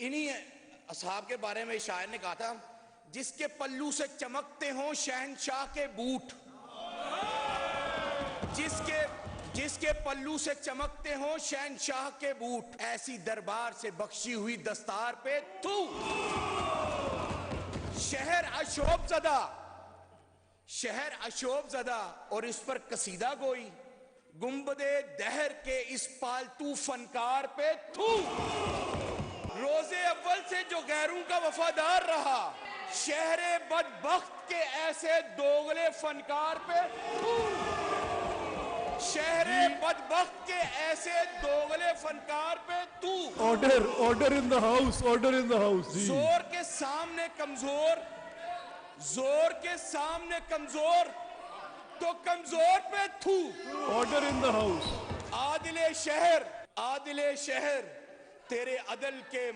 इन्हीं असहाब के बारे में शायर ने कहा था, जिसके पल्लू से चमकते हों शहनशाह के बूट, जिसके पल्लू से चमकते हों शहनशाह के बूट, ऐसी दरबार से बख्शी हुई दस्तार पे तू। शहर अशोब ज़दा और इस पर कसीदा गोई, गुंबदे दहर के इस पालतू फनकार पे थू। रोजे अव्वल से जो गैरों का वफादार रहा, शहरे बदबख्त के ऐसे दोगले फनकार पे थू। शहरे बदबख्त के ऐसे दोगले फनकार पे तू। Order in the house, order in the house. जोर के सामने कमजोर तो कमजोर पे थू। Order in the house. आदिले शहर तेरे अदल के